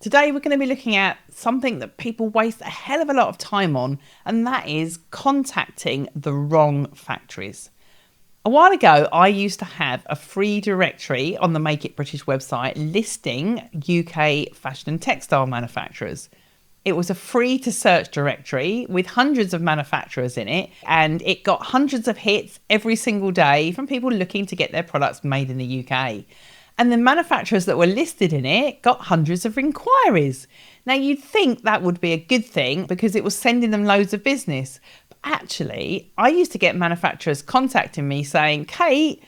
Today we're going to be looking at something that people waste a hell of a lot of time on, and that is contacting the wrong factories. A while ago, I used to have a free directory on the Make It British website listing UK fashion and textile manufacturers. It was a free to search directory with hundreds of manufacturers in it, and it got hundreds of hits every single day from people looking to get their products made in the UK. And the manufacturers that were listed in it got hundreds of inquiries. Now, you'd think that would be a good thing because it was sending them loads of business. But actually, I used to get manufacturers contacting me saying, Kate,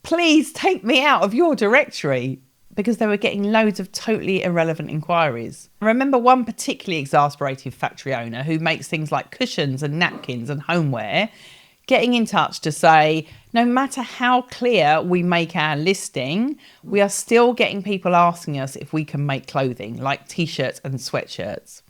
please take me out of your directory, because they were getting loads of totally irrelevant inquiries. I remember one particularly exasperated factory owner who makes things like cushions and napkins and homeware, getting in touch to say, no matter how clear we make our listing, we are still getting people asking us if we can make clothing like t-shirts and sweatshirts.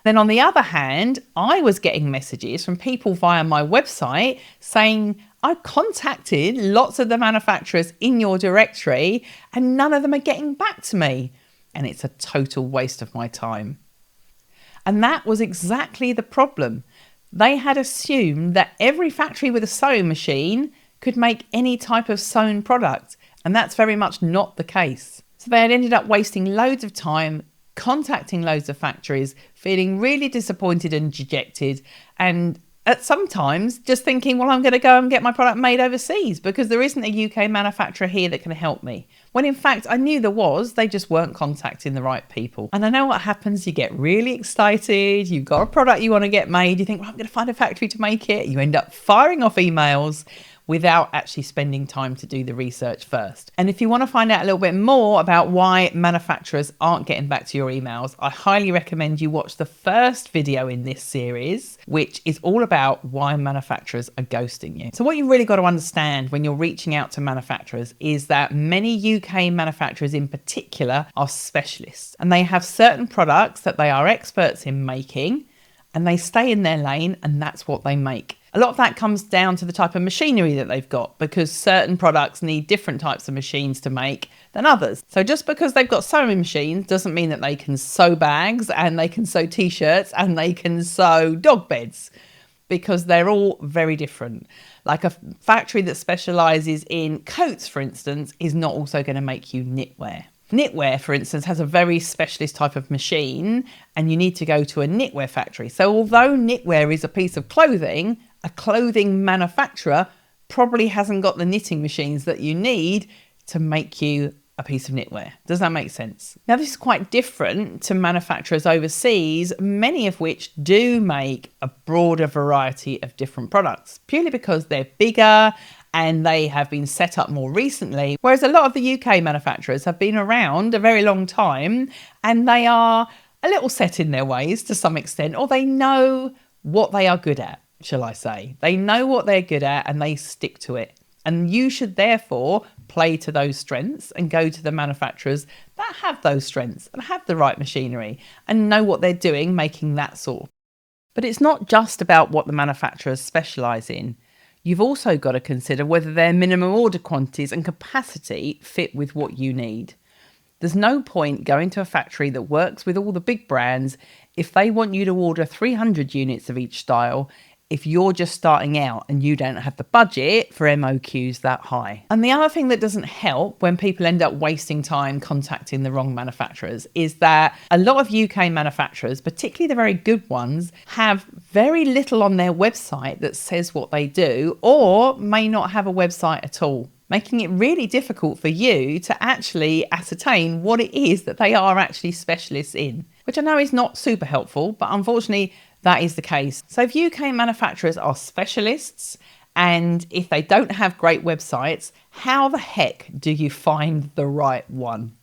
Then on the other hand, I was getting messages from people via my website saying, I contacted lots of the manufacturers in your directory and none of them are getting back to me. And it's a total waste of my time. And that was exactly the problem. They had assumed that every factory with a sewing machine could make any type of sewn product. And that's very much not the case. So they had ended up wasting loads of time contacting loads of factories, feeling really disappointed and dejected, and at sometimes just thinking, well, I'm going to go and get my product made overseas because there isn't a UK manufacturer here that can help me. When in fact, I knew there was, they just weren't contacting the right people. And I know what happens. You get really excited. You've got a product you want to get made. You think, well, I'm going to find a factory to make it. You end up firing off emails without actually spending time to do the research first. And if you want to find out a little bit more about why manufacturers aren't getting back to your emails, I highly recommend you watch the first video in this series, which is all about why manufacturers are ghosting you. So what you really got to understand when you're reaching out to manufacturers is that many UK manufacturers in particular are specialists, and they have certain products that they are experts in making, and they stay in their lane, and that's what they make. A lot of that comes down to the type of machinery that they've got, because certain products need different types of machines to make than others. So just because they've got sewing machines doesn't mean that they can sew bags and they can sew t-shirts and they can sew dog beds, because they're all very different. Like a factory that specialises in coats, for instance, is not also going to make you knitwear. Knitwear, for instance, has a very specialist type of machine, and you need to go to a knitwear factory. So although knitwear is a piece of clothing, a clothing manufacturer probably hasn't got the knitting machines that you need to make you a piece of knitwear. Does that make sense? Now, this is quite different to manufacturers overseas, many of which do make a broader variety of different products, purely because they're bigger and they have been set up more recently, whereas a lot of the UK manufacturers have been around a very long time and they are a little set in their ways to some extent, or they know what they are good at, shall I say. They know what they're good at and they stick to it. And you should therefore play to those strengths and go to the manufacturers that have those strengths and have the right machinery and know what they're doing making that sort. But it's not just about what the manufacturers specialise in. You've also got to consider whether their minimum order quantities and capacity fit with what you need. There's no point going to a factory that works with all the big brands if they want you to order 300 units of each style if you're just starting out and you don't have the budget for MOQs that high. And the other thing that doesn't help when people end up wasting time contacting the wrong manufacturers is that a lot of UK manufacturers, particularly the very good ones, have very little on their website that says what they do, or may not have a website at all, making it really difficult for you to actually ascertain what it is that they are actually specialists in, which I know is not super helpful, but unfortunately that is the case. So if UK manufacturers are specialists and if they don't have great websites, how the heck do you find the right one?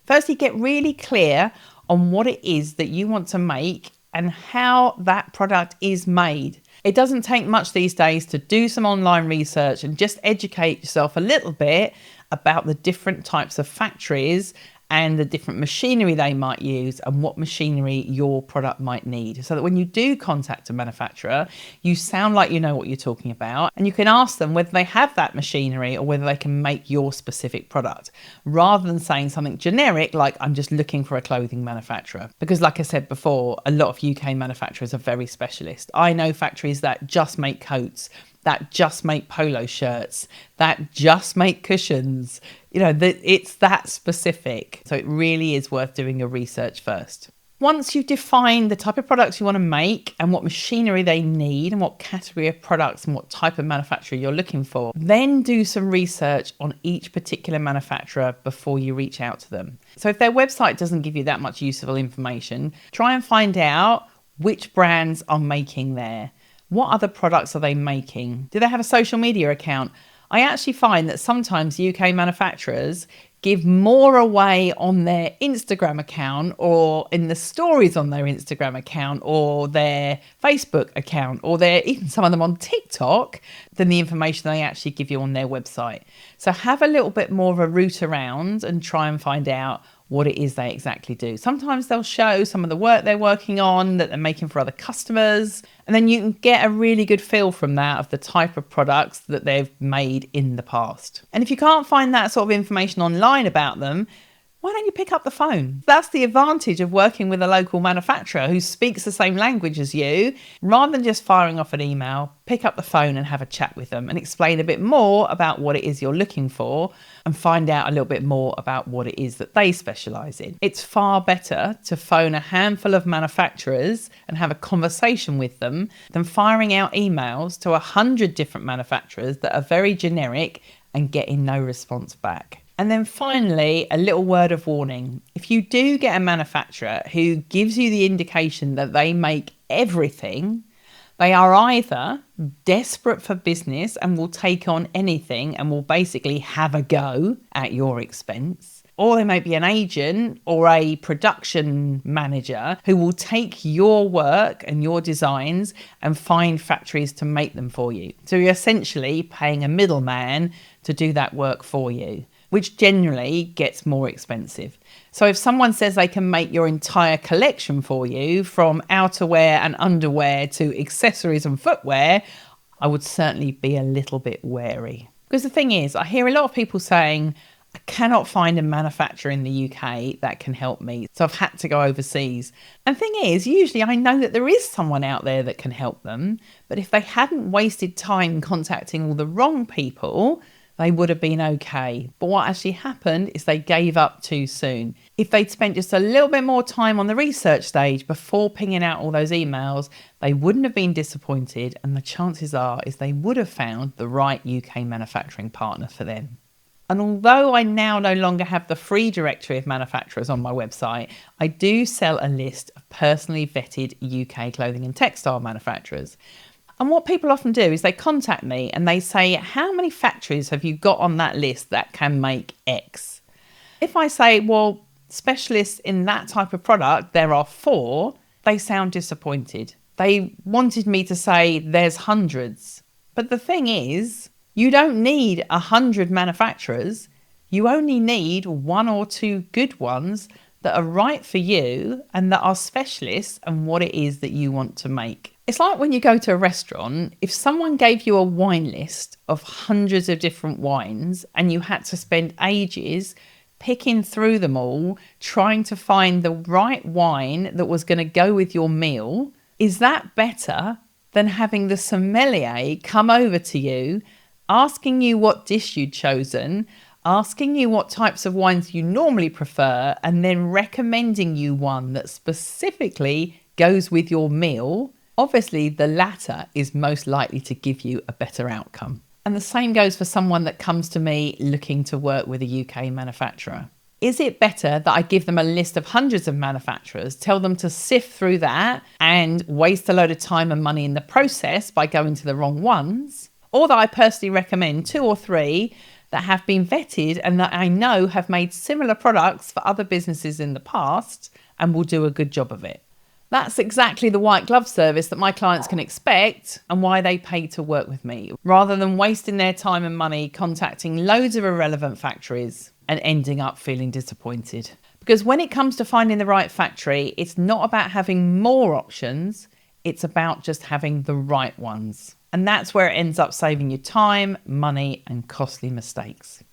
Firstly, get really clear on what it is that you want to make and how that product is made. It doesn't take much these days to do some online research and just educate yourself a little bit about the different types of factories and the different machinery they might use and what machinery your product might need. So that when you do contact a manufacturer, you sound like you know what you're talking about, and you can ask them whether they have that machinery or whether they can make your specific product, rather than saying something generic like, I'm just looking for a clothing manufacturer. Because like I said before, a lot of UK manufacturers are very specialist. I know factories that just make coats, that just make polo shirts, that just make cushions. It's that specific. So it really is worth doing your research first. Once you've defined the type of products you want to make and what machinery they need and what category of products and what type of manufacturer you're looking for, then do some research on each particular manufacturer before you reach out to them. So if their website doesn't give you that much useful information, try and find out which brands are making there. What other products are they making? Do they have a social media account? I actually find that sometimes UK manufacturers give more away on their Instagram account or in the stories on their Instagram account or their Facebook account or even some of them on TikTok than the information they actually give you on their website. So have a little bit more of a route around and try and find out what it is they exactly do. Sometimes they'll show some of the work they're working on that they're making for other customers, and then you can get a really good feel from that of the type of products that they've made in the past. And if you can't find that sort of information online about them, why don't you pick up the phone? That's the advantage of working with a local manufacturer who speaks the same language as you. Rather than just firing off an email, pick up the phone and have a chat with them and explain a bit more about what it is you're looking for and find out a little bit more about what it is that they specialise in. It's far better to phone a handful of manufacturers and have a conversation with them than firing out emails to 100 different manufacturers that are very generic and getting no response back. And then finally, a little word of warning. If you do get a manufacturer who gives you the indication that they make everything, they are either desperate for business and will take on anything and will basically have a go at your expense, or they might be an agent or a production manager who will take your work and your designs and find factories to make them for you. So you're essentially paying a middleman to do that work for you, which generally gets more expensive. So if someone says they can make your entire collection for you, from outerwear and underwear to accessories and footwear, I would certainly be a little bit wary. Because the thing is, I hear a lot of people saying, I cannot find a manufacturer in the UK that can help me, so I've had to go overseas. And the thing is, usually I know that there is someone out there that can help them, but if they hadn't wasted time contacting all the wrong people, they would have been okay. But what actually happened is they gave up too soon. If they'd spent just a little bit more time on the research stage before pinging out all those emails, they wouldn't have been disappointed, and the chances are is they would have found the right UK manufacturing partner for them. And although I now no longer have the free directory of manufacturers on my website, I do sell a list of personally vetted UK clothing and textile manufacturers. And what people often do is they contact me and they say, how many factories have you got on that list that can make X? If I say, well, specialists in that type of product, there are 4, they sound disappointed. They wanted me to say there's hundreds. But the thing is, you don't need 100 manufacturers. You only need 1 or 2 good ones that are right for you and that are specialists and what it is that you want to make. It's like when you go to a restaurant, if someone gave you a wine list of hundreds of different wines and you had to spend ages picking through them all, trying to find the right wine that was going to go with your meal, is that better than having the sommelier come over to you, asking you what dish you'd chosen, asking you what types of wines you normally prefer, and then recommending you one that specifically goes with your meal? Obviously, the latter is most likely to give you a better outcome. And the same goes for someone that comes to me looking to work with a UK manufacturer. Is it better that I give them a list of hundreds of manufacturers, tell them to sift through that and waste a load of time and money in the process by going to the wrong ones? Or that I personally recommend 2 or 3 that have been vetted and that I know have made similar products for other businesses in the past and will do a good job of it? That's exactly the white glove service that my clients can expect and why they pay to work with me, rather than wasting their time and money contacting loads of irrelevant factories. and ending up feeling disappointed. Because when it comes to finding the right factory, it's not about having more options, it's about just having the right ones. And that's where it ends up saving you time, money, and costly mistakes.